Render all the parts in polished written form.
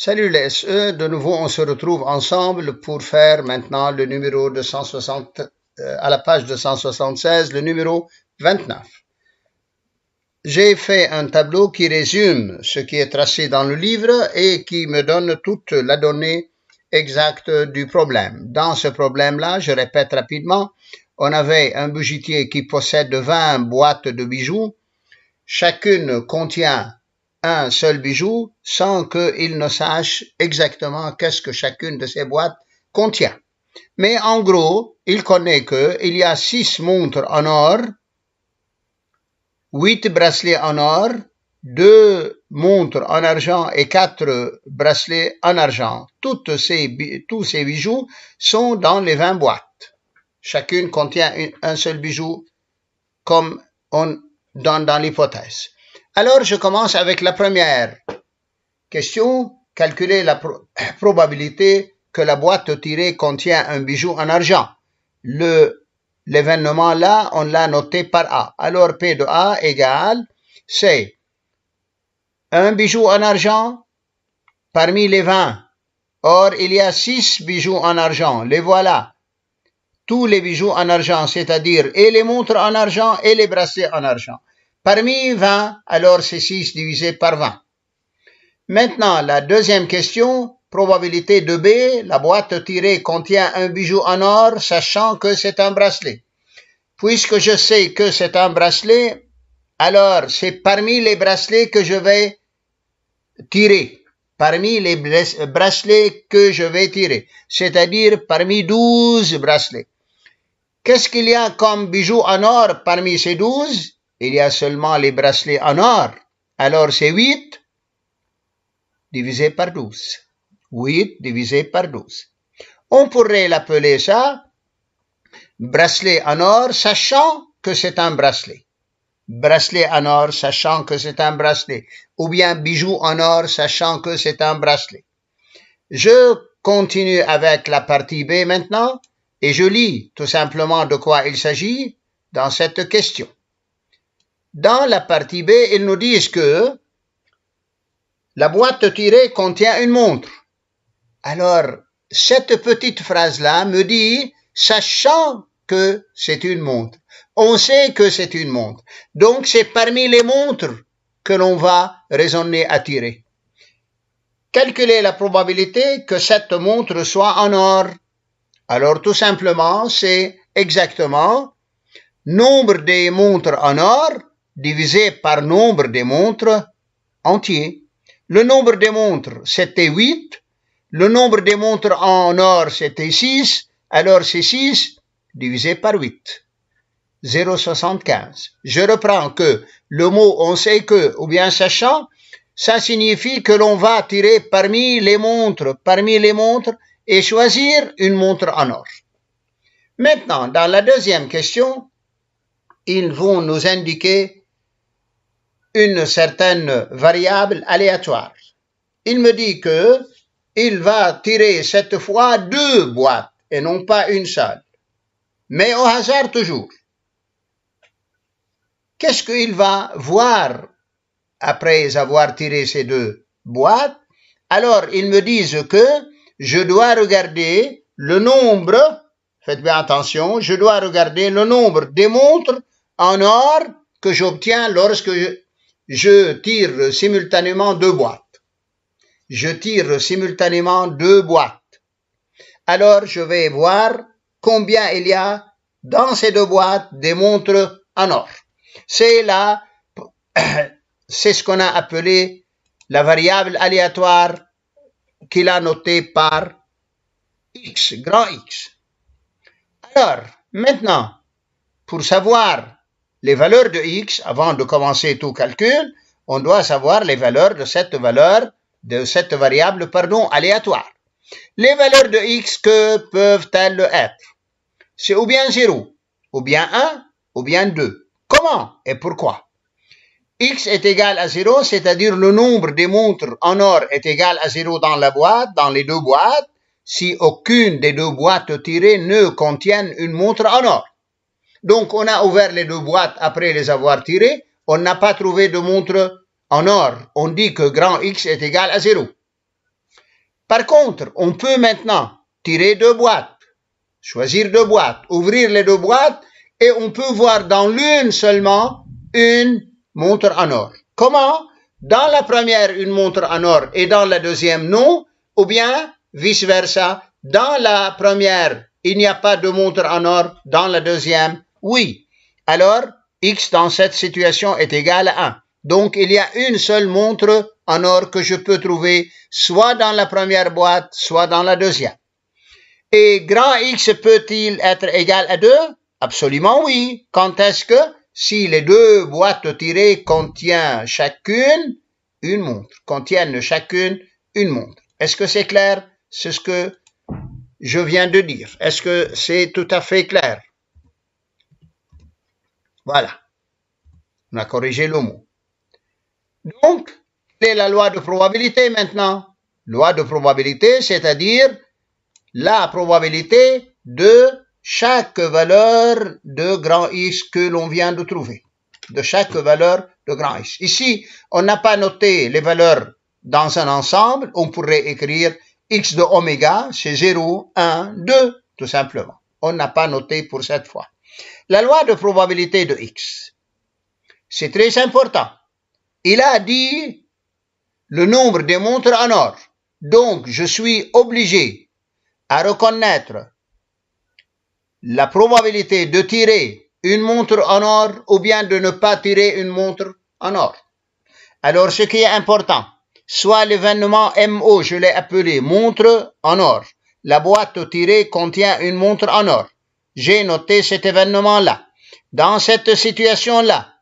Salut les SE, de nouveau on se retrouve ensemble pour faire maintenant le numéro 260, à la page 276, le numéro 29. J'ai fait un tableau qui résume ce qui est tracé dans le livre et qui me donne toute la donnée exacte du problème. Dans ce problème-là, je répète rapidement, on avait un bijoutier qui possède 20 boîtes de bijoux. Chacune contient un seul bijou sans qu'il ne sache exactement qu'est-ce que chacune de ces boîtes contient. Mais en gros, il connaît qu'il y a 6 montres en or, 8 bracelets en or, 2 montres en argent et 4 bracelets en argent. Tous ces bijoux sont dans les 20 boîtes. Chacune contient un seul bijou comme on donne dans l'hypothèse. Alors, je commence avec la première question. Calculer la probabilité que la boîte tirée contient un bijou en argent. L'événement là, on l'a noté par A. Alors, P de A égale, c'est un bijou en argent parmi les 20. Or, il y a 6 bijoux en argent. Les voilà. Tous les bijoux en argent, c'est-à-dire et les montres en argent et les bracelets en argent. Parmi 20, alors c'est 6 divisé par 20. Maintenant, la deuxième question, probabilité de B, la boîte tirée contient un bijou en or, sachant que c'est un bracelet. Puisque je sais que c'est un bracelet, alors c'est parmi les bracelets que je vais tirer. Parmi les bracelets que je vais tirer, c'est-à-dire parmi 12 bracelets. Qu'est-ce qu'il y a comme bijoux en or parmi ces 12? Il y a seulement les bracelets en or. Alors c'est 8 divisé par 12. 8 divisé par 12. On pourrait l'appeler ça bracelet en or sachant que c'est un bracelet. Bracelet en or sachant que c'est un bracelet. Ou bien bijou en or sachant que c'est un bracelet. Je continue avec la partie B maintenant. Et je lis tout simplement de quoi il s'agit dans cette question. Dans la partie B, ils nous disent que la boîte tirée contient une montre. Alors, cette petite phrase-là me dit, sachant que c'est une montre. On sait que c'est une montre. Donc, c'est parmi les montres que l'on va raisonner à tirer. Calculer la probabilité que cette montre soit en or. Alors, tout simplement, c'est exactement nombre des montres en or divisé par nombre des montres entiers. Le nombre des montres, c'était 8. Le nombre des montres en or, c'était 6. Alors, c'est 6 divisé par 8. 0,75. Je reprends que le mot on sait que, ou bien sachant, ça signifie que l'on va tirer parmi les montres, et choisir une montre en or. Maintenant, dans la deuxième question, ils vont nous indiquer une certaine variable aléatoire. Il me dit que il va tirer cette fois 2 boîtes et non pas une seule. Mais au hasard toujours. Qu'est-ce qu'il va voir après avoir tiré ces 2 boîtes? Alors, ils me disent que je dois regarder le nombre, faites bien attention, je dois regarder le nombre des montres en or que j'obtiens lorsque je tire simultanément 2 boîtes. Je tire simultanément 2 boîtes. Alors, je vais voir combien il y a dans ces 2 boîtes des montres en or. C'est ce qu'on a appelé la variable aléatoire qu'il a notée par X, grand X. Alors, maintenant, pour savoir les valeurs de X, avant de commencer tout calcul, on doit savoir les valeurs de cette variable, aléatoire. Les valeurs de X, que peuvent-elles être? C'est ou bien 0, ou bien 1, ou bien 2. Comment et pourquoi? X est égal à 0, c'est-à-dire le nombre des montres en or est égal à 0 dans les 2 boîtes, si aucune des 2 boîtes tirées ne contiennent une montre en or. Donc, on a ouvert les 2 boîtes après les avoir tirées, on n'a pas trouvé de montre en or. On dit que grand X est égal à 0. Par contre, on peut maintenant tirer 2 boîtes, choisir 2 boîtes, ouvrir les 2 boîtes, et on peut voir dans l'une seulement une montre en or. Comment? Dans la première, une montre en or et dans la deuxième, non, ou bien vice-versa. Dans la première, il n'y a pas de montre en or, dans la deuxième, oui. Alors, X dans cette situation est égal à 1. Donc, il y a une seule montre en or que je peux trouver soit dans la première boîte, soit dans la deuxième. Et grand X peut-il être égal à 2? Absolument oui. Quand est-ce que? Si les 2 boîtes tirées contiennent chacune une montre. Contiennent chacune une montre. Est-ce que c'est clair? C'est ce que je viens de dire. Est-ce que c'est tout à fait clair? Voilà. On a corrigé le mot. Donc, quelle est la loi de probabilité maintenant? Loi de probabilité, c'est-à-dire la probabilité de chaque valeur de grand X que l'on vient de trouver. De chaque valeur de grand X. Ici, on n'a pas noté les valeurs dans un ensemble. On pourrait écrire X de oméga, c'est 0, 1, 2, tout simplement. On n'a pas noté pour cette fois. La loi de probabilité de X. C'est très important. Il a dit le nombre des montres en or. Donc, je suis obligé à reconnaître la probabilité de tirer une montre en or ou bien de ne pas tirer une montre en or. Alors, ce qui est important, soit l'événement MO, je l'ai appelé montre en or. La boîte tirée contient une montre en or. J'ai noté cet événement-là. Dans cette situation-là,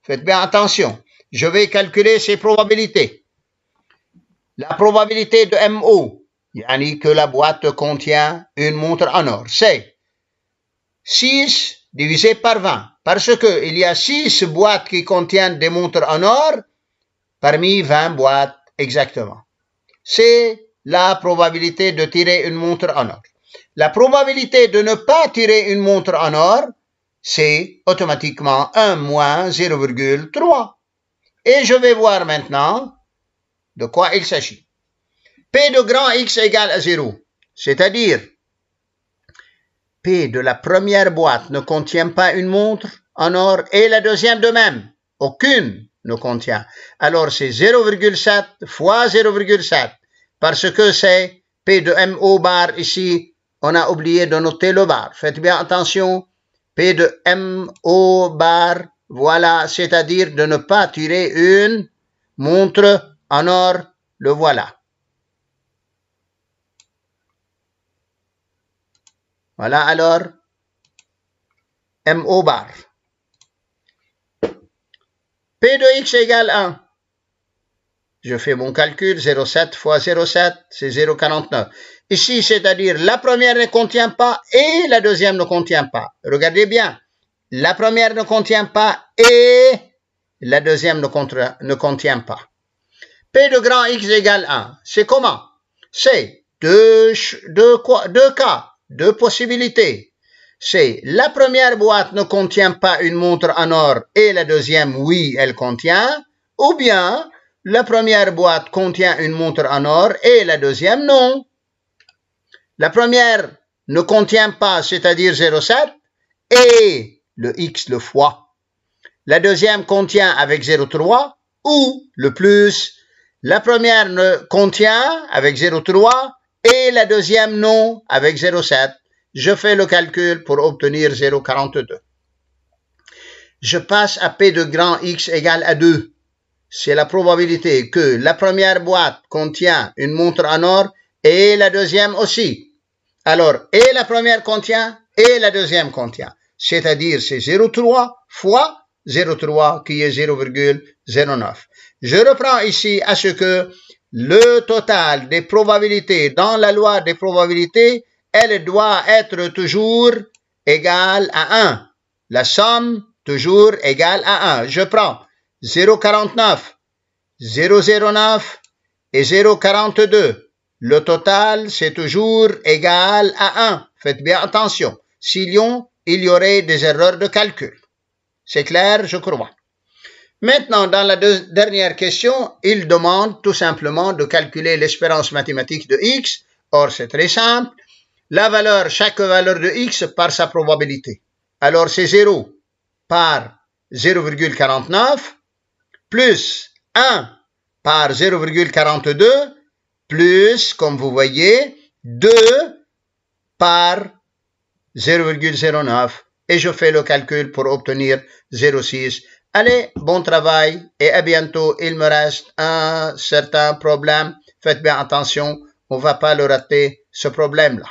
faites bien attention, je vais calculer ces probabilités. La probabilité de MO, yani que la boîte contient une montre en or, c'est 6 divisé par 20, parce qu'il y a 6 boîtes qui contiennent des montres en or parmi 20 boîtes exactement. C'est la probabilité de tirer une montre en or. La probabilité de ne pas tirer une montre en or, c'est automatiquement 1 moins 0,3. Et je vais voir maintenant de quoi il s'agit. P de grand X égale à 0, c'est-à-dire P de la première boîte ne contient pas une montre en or et la deuxième de même. Aucune ne contient. Alors c'est 0,7 fois 0,7 parce que c'est P de MO bar ici. On a oublié de noter le bar. Faites bien attention. P de MO bar, voilà, c'est-à-dire de ne pas tirer une montre en or. Le voilà. Voilà alors, MO bar. P de X égale 1. Je fais mon calcul, 0,7 fois 0,7, c'est 0,49. Ici, c'est-à-dire la première ne contient pas et la deuxième ne contient pas. Regardez bien, la première ne contient pas et la deuxième ne contient pas. P de grand X égale 1. C'est comment? C'est deux cas, deux possibilités. C'est la première boîte ne contient pas une montre en or et la deuxième, oui, elle contient. Ou bien, la première boîte contient une montre en or et la deuxième, non. La première ne contient pas, c'est-à-dire 0,7, et le X le fois. La deuxième contient avec 0,3 ou le plus. La première ne contient avec 0,3 et la deuxième non avec 0,7. Je fais le calcul pour obtenir 0,42. Je passe à P de grand X égale à 2. C'est la probabilité que la première boîte contient une montre en or et la deuxième aussi. Alors, et la première contient et la deuxième contient. C'est-à-dire c'est 0,3 fois 0,3 qui est 0,09. Je reprends ici à ce que le total des probabilités dans la loi des probabilités, elle doit être toujours égale à 1. La somme toujours égale à 1. Je prends 0,49, 0,09 et 0,42. Le total, c'est toujours égal à 1. Faites bien attention. Sinon, il y aurait des erreurs de calcul. C'est clair, je crois. Maintenant, dans la dernière question, il demande tout simplement de calculer l'espérance mathématique de x. Or, c'est très simple. Chaque valeur de x par sa probabilité. Alors, c'est 0 par 0,49 plus 1 par 0,42 plus, comme vous voyez, 2 par 0,09. Et je fais le calcul pour obtenir 0,6. Allez, bon travail et à bientôt. Il me reste un certain problème. Faites bien attention, on ne va pas le rater, ce problème-là.